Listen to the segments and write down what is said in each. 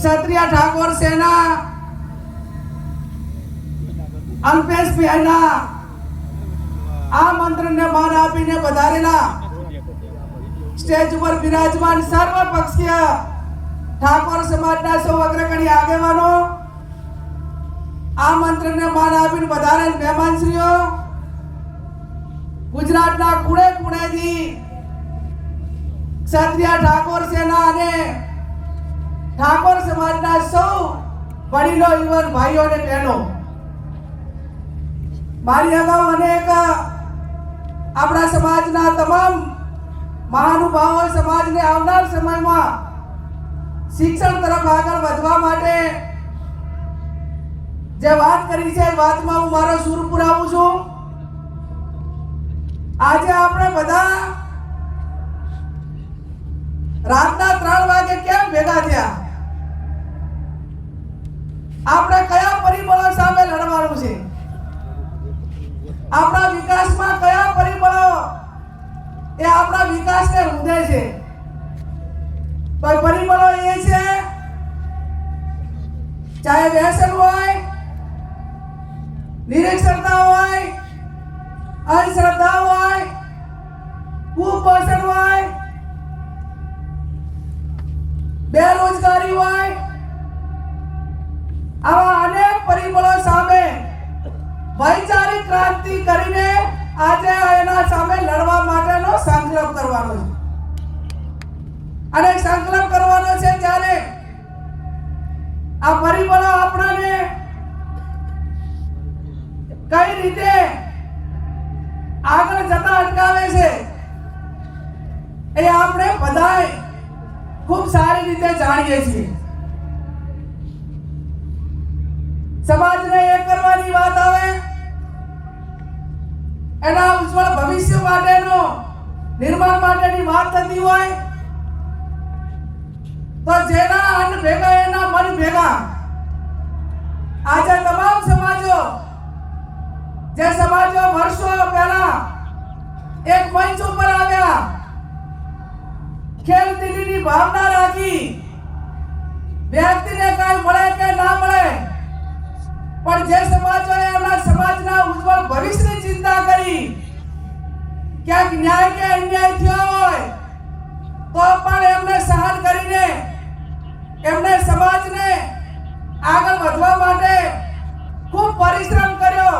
ક્ષત્રિય ઠાકોર સેના અલ્પેશભાઈના આ મંત્રને માન આપીને પધારેલા સ્ટેજ ઉપર બિરાજમાન સર્વપક્ષીય ઠાકોર સમાજના સૌ અગ્રગણ્ય આગેવાનો, આ મંત્રને માન આપીને પધારેલ મહેમાનશ્રીઓ, ગુજરાતના ખૂણે ખૂણેથી ક્ષત્રિય ઠાકોર સેના અને ઠાકોર સમાજના સૌ વડીલો, યુવાન ભાઈઓ અને બહેનો, મારી અગાઉ અનેક આપણા સમાજના તમામ મહાનુભાવો સમાજને આવનાર સમયમાં શિક્ષણ તરફ આગળ વધવા માટે જે વાત કરી છે એ વાતમાં હું મારો સૂર પુરાવું છું. આજે આપણે બધા રાતના 3 વાગે કેમ ભેગા થયા? આપણે કયા પરિબળો સામે લડવાનું છે? આપણા વિકાસમાં કયા પરિબળો એ આપણા વિકાસને રૂંધે છે? તો પરિબળો એ છે, ચાહે વ્યસન હોય, નિરક્ષરતા હોય, અંધશ્રદ્ધા હોય, કુપોષણ હોય, બેરોજગારી હોય, આવા અનેક પરિબળો સામે વૈચારિક ક્રાંતિ કરીને આજે એના સામે લડવા માટેનો સંકલ્પ કરવાનો છે. અને સંકલ્પ કરવાનો છે ત્યારે આ પરિબળો આપણને કઈ રીતે આગળ જતા અટકાવે છે એ આપણે બધાએ ખૂબ સારી રીતે જાણીએ છીએ. સમાજને એક કરવાની વાત આવે, એના ઉજ્જવળ ભવિષ્ય માટેનો નિર્માણ માટેની વાત થતી હોય તો જેના અન્ન ભેગા એના મન ભેગા. આજે તમામ સમાજો, જે સમાજો વર્ષો પહેલા એક મંચ ઉપર આવ્યા, ખેલદિલીની ભાવના રાખી, વ્યક્તિને કઈ મળે કે ના મળે, પણ જે સમાજોએ એમના સમાજના ઉજ્જવળ ભવિષ્યની ચિંતા કરી, ક્યાંક ન્યાય કે અન્યાય થયો હોય તો પણ એમને સહન કરીને એમને સમાજને આગળ વધવા માટે ખૂબ પરિશ્રમ કર્યો,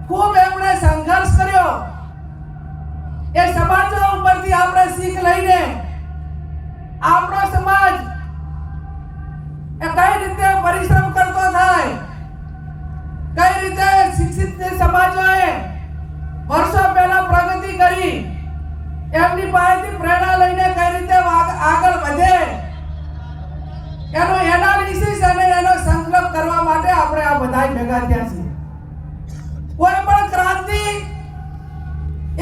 ખૂબ એમણે સંઘર્ષ કર્યો. એ સમાજો ઉપરથી આપણે શીખ લઈને આપણો સમાજ એ કઈ રીતે પરિશ્રમ કરતો થાય, કઈ રીતે શિક્ષિત સમાજોએ વર્ષો પહેલા પ્રગતિ કરી, એમની પાસેથી પ્રેરણા લઈને કઈ રીતે આગળ વધે, એનો એનાલિસિસ અને એનો સંકલ્પ કરવા માટે આપણે આ બધા ભેગા થયા છીએ. કોઈ પણ ક્રાંતિ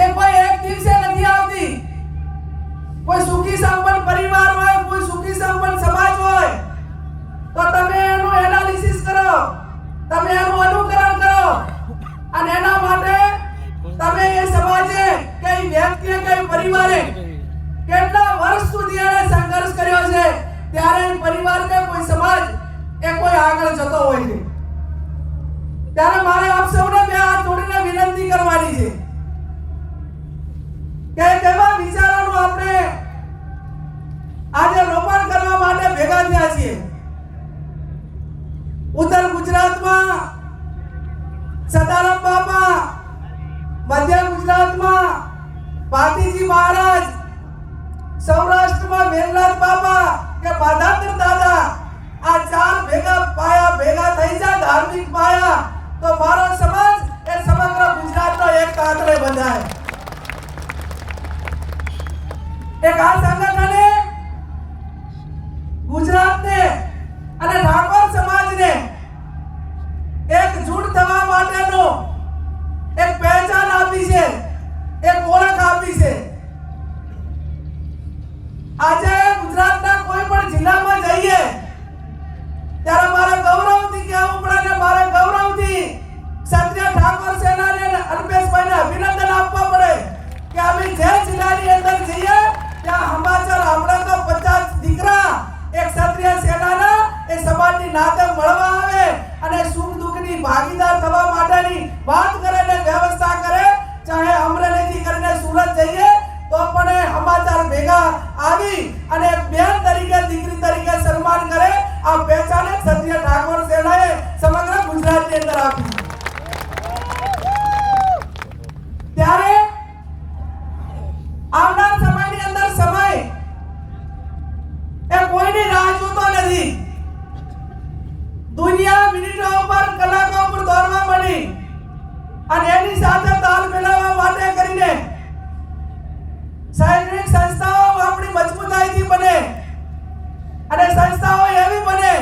એ કોઈ એક દિવસે નથી આવતી. કોઈ સુખી સંપન્ન પરિવાર હોય, કોઈ સુખી સંપન્ન સમાજ હોય તો તમે એનું એનાલિસિસ કરો, તમે એનું અનુકરણ કરો અને એના માટે તમે એ સમાજે કઈ વ્યક્તિએ કઈ પરિવારે કેટલા વર્ષ સુધી એને સંઘર્ષ કર્યો છે, ત્યારે એ પરિવાર કે કોઈ સમાજ એ કોઈ આગળ જતો હોય છે. ત્યારે મારે આપ સૌને બે હાથ જોડીને વિનંતી કરવાની છે કે કેવા વિચારોનું આપણે આજે રોપણ કરવા માટે ભેગા થયા છીએ. ઉત્તર ગુજરાતમાં સદારામ બાપા, મધ્ય ગુજરાતમાં પાટીજી મહારાજ, સૌરાષ્ટ્રમાં વેલનાથ બાપા કે બાધાત્ર દાદા, આ ચાર પાયા ભેગા થઈ જાય ધાર્મિક પાયા, તો મારો સમાજ એ સમગ્ર ગુજરાતનો એક કાતરે બંધાય. એક આ સંગઠને ગુજરાતને અને ઠાકોર સમાજને એકજૂટ થવા માટેનો એક પહેચાન આપી છે, એક ઓળખ આપી છે. આજે ગુજરાતના કોઈ પણ જિલ્લામાં જઈએ ત્યારે મારે ગૌરવથી કહેવું પડે ને મારે ગૌરવથી ક્ષત્રિય ઠાકોર સેનાને અલ્પેશભાઈને અભિનંદન આપવા પડે કે અમે જે જિલ્લાની અંદર જઈએ ત્યાં સમાચાર આપણે તો 50 દીકરા એક ક્ષત્રિય સેનાના સમાજની નાતે મળવા આવે અને સુખ દુઃખની ભાગીદાર થવા માટેની વાત કરે ને વ્યવસ્થા કરે, ચાહે અમરેલીથી કરીને સુરત જઈએ તો પણ એ સમાચાર ભેગા આવી અને બેન તરીકે દીકરી તરીકે સન્માન કરે, આ પહેચાને ક્ષત્રિય ઠાકોર સેનાએ સમગ્ર ગુજરાતની અંદર આપી. ત્યારે આવનાર સમયની અંદર સમય એ કોઈની રાહ જોતો નથી. દુનિયા મિનિટો ઉપર કલાકો ઉપર દોડવા મળી અને એની સાથે તાલ મિલાવવા માટે કરીને શૈક્ષણિક સંસ્થાઓ આપણી મજબૂતાઈથી બને અને સંસ્થાઓ એવી બને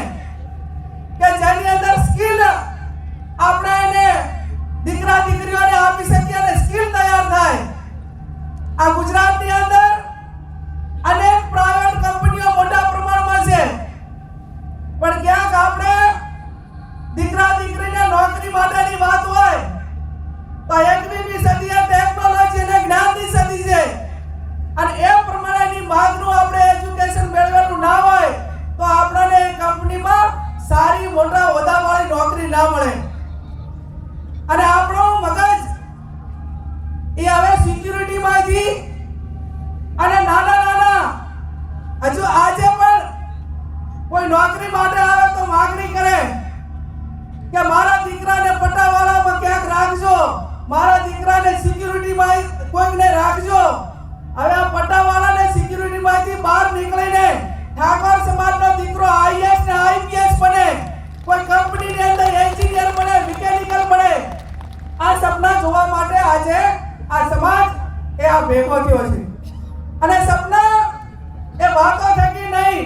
કે જેની અંદર સ્કિલ આપણે એને દીકરા દીકરીઓને આપી શકીએ અને સ્કિલ તૈયાર થાય. આ ગુજરાતની અંદર અનેક પ્રાઇવેટ કંપનીઓ મોટા પ્રમાણમાં છે, પણ ક્યાંક આપણે દીકરા દીકરીને નોકરી માટેની વાત હોય તો 21મી સદી એ ટેકનોલોજી અને જ્ઞાનની સદી છે અને એ પ્રમાણેની માંગનું આપણે એજ્યુકેશન મેળવેલું ના હોય તો આપણને કંપનીમાં સારી મોટા હોદ્દાવાળી નોકરી ના મળે. અને આપણો મગજ એ હવે સિક્યુરિટીમાંથી અને નાના હજુ આજે પણ કોઈ નોકરી માટે આવે તો માંગણી કરે કે મારા દીકરાને પટાવાળામાં ક્યાંક રાખજો, મારા દીકરાને સિક્યુરિટીમાં કોઈને રાખજો. હવે આ પટાવાળાને સિક્યુરિટીમાંથી બહાર નીકળીને ઠાકોર સમાજનો દીકરો આઈએએસ ને આઈપીએસ બને, કોઈ કંપનીની અંદર એન્જિનિયર બને, મિકેનિકલ બને, આ સપના જોવા માટે આજે આ સમાજ એ આ ભેગો થયો છે. અને સપના એ વાતો થકી નહીં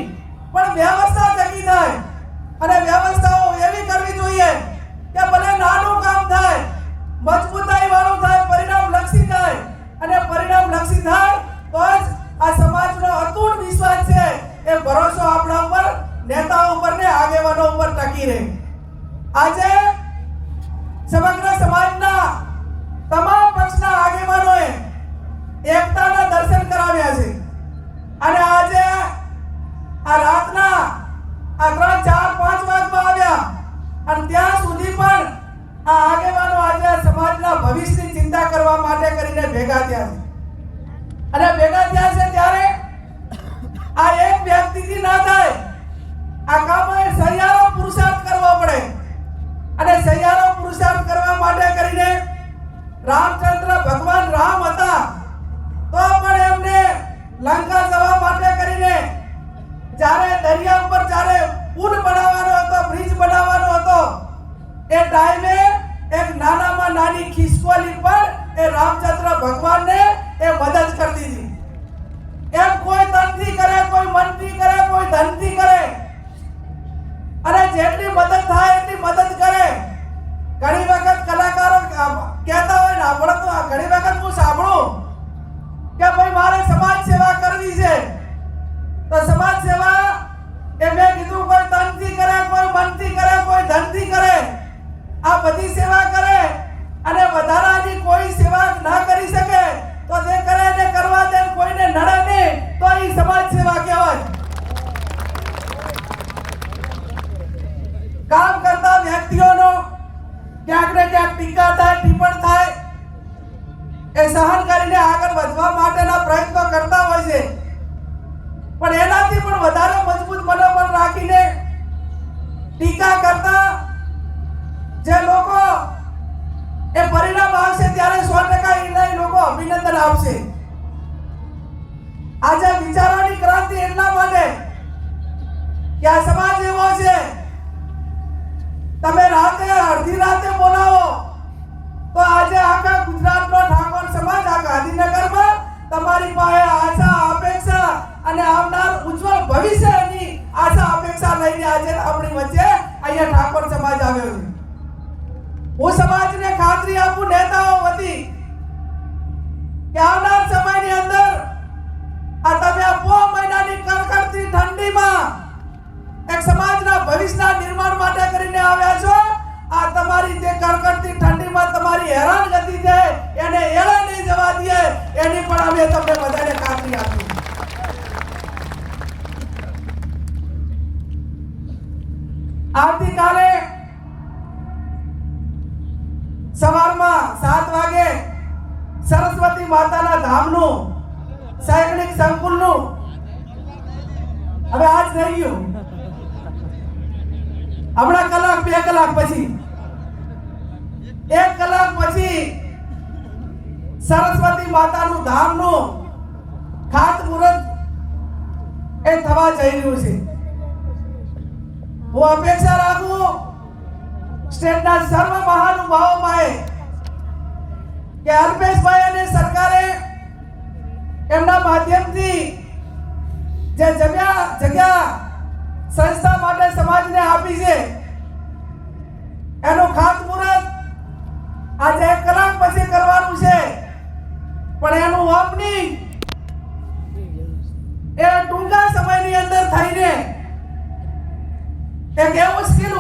પણ વ્યવસ્થા થકી થાય અને વ્યવસ્થાઓ એવી કરવી જોઈએ કે ભલે નાનું કામ થાય, મજબૂતાઈ વાળું થાય, પરિણામ લક્ષી થાય અને પરિણામ લક્ષી થાય તો જ આ સમાજનો અતૂટ વિશ્વાસ છે એ ભરોસો આપણા ઉપર, નેતાઓ ઉપર ને આગેવાનો ઉપર ટકી રહે. આજે સમગ્ર સમાજના તમામ પક્ષના આગેવાનોએ એકતાના દર્શન કરાવ્યા છે અને આજે આ રાતના આ 3, 4, 5 વાગમાં આવ્યા અને ત્યાં સુધી પણ આ આગેવાનો આજે સમાજના ભવિષ્યની ચિંતા કરવા માટે કરીને ભેગા થયા છે. અને ભેગા થયા છે ત્યારે આ એક વ્યક્તિથી ના થાય, આ કામમાં સહિયારો પુરુષાર્થ કરવો પડે અને સહિયારો પુરુષાર્થ કરવા માટે કરીને રામચંદ્ર ભગવાન રામ હતા તો પણ એમને લંકા જવા માટે કરીને જ્યારે દરિયા ઉપર જ્યારે પુલ બનાવવાનો હતો, બ્રિજ બનાવવાનો હતો, એ ટાઈમે એક નાનામાં નાની ખિસકોલી પર એ રામચંદ્ર ભગવાનને એ મદદ કરી દીધી. એમ કોઈ તનથી કરે, કોઈ મનથી કરે, કોઈ ધનથી કરે અને જેટલી મદદ થાય એટલી મદદ કરે. ઘણી વખત કલાકારો કહેતા હોય ને, આપણે તો ઘણી વખત હું સાંભળું કે ભાઈ મારે સમાજ સેવા કરવી છે તો સમાજ સેવા એ મેં કીધું કોઈ તનથી કરે, કોઈ મનથી કરે, કોઈ ધનથી કરે, આ બધી સેવા કરે અને વધારાની કોઈ સેવા ના કરી શકે તો તે કરે ને કરવા દે, કોઈને નડે નહીં તો એ સમાજ સેવા કહેવાય. કામ કરતા વ્યક્તિઓનો ક્યાંક ને ક્યાંક ટીકા થાય, ટિપ્પણ થાય, એ સહન કરીને આગળ વધવા માટેના પ્રયત્નો કરતા હોય છે. પણ એનાથી પણ વધારે મજબૂત મનોબળ રાખીને ટીકા કરતા જે લોકો એ પરિણામ આવશે ત્યારે 100% એના લોકો અભિનંદન આપશે. આજે વિચારોની ક્રાંતિ એટલા માટે કે આ સમાજ એવો છે, તમે રાતે અડધી રાતે બોલાવો તો આજે આખા ગુજરાતનો ઠાકોર સમાજ આ ગાંધીનગરમાં તમારી પાસે આશા, અપેક્ષા અને આવનાર ઉજ્જવળ ભવિષ્યની આશા અપેક્ષા લઈને આજે આપણી વચ્ચે અહીંયા ઠાકોર સમાજ આવ્યો છે. હું સમાજને ખાતરી આપું નેતાઓ વતી કે આવનાર સમયની અંદર આ તમે આ 4 મહિનાની કડકડતી ઠંડીમાં એક સમાજના ભવિષ્યના નિર્માણ માટે કરીને આવ્યા છો. આ તમારી જે કડકડતી ઠંડીમાં તમારી હેરાનગતિ છે એને એળે નહીં જવા દઈએ એની પણ અમે તમને બધાને ખાતરી આપી. આવતીકાલે સવારમાં 7 વાગે સરસ્વતી માતાના ધામનું શૈક્ષણિક સંકુલનું હવે આજ થઈ ગયું, હમણાં કલાક 2 કલાક પછી 1 કલાક પછી સરસ્વતી માતાનું ધામનું ખાતમુહૂર્ત એ થવા જઈ રહ્યું છે. હું અપેક્ષા રાખું સ્ટેટના સર્વ મહાનુભાવો પાસે કે અલ્પેશભાઈ અને સરકારે એમના માધ્યમથી જે જગ્યા સંસ્થા માટે સમાજને આપી છે એનું ખાતમુહૂર્ત આજે 1 કલાક પછી કરવાનું છે, પણ એનું ઓપનિંગ એ ટૂંકા સમયની અંદર થઈને એક એવું સ્કીલ